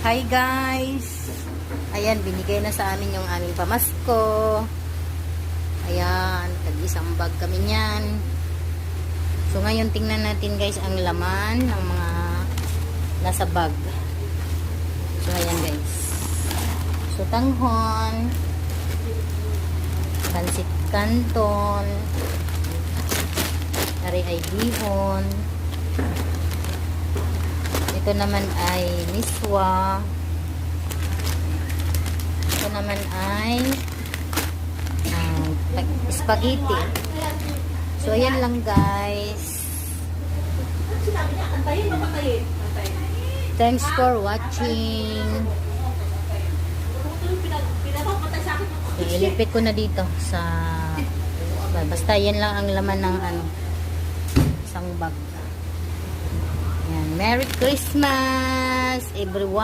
Hi guys! Ayan, binigay na sa amin yung aming pamasko. Ayan, tag-isang bag kami niyan. So ngayon tingnan natin guys ang laman ng mga nasa bag. So ayan guys. So tanghon, pansit canton, ari ay bihon. Ito naman ay miswa. Ito naman ay spaghetti. So, ayan lang guys. Thanks for watching. Ilipit ko na dito sa basta yan lang ang laman ng isang bag. Ayan. Merry Christmas everyone.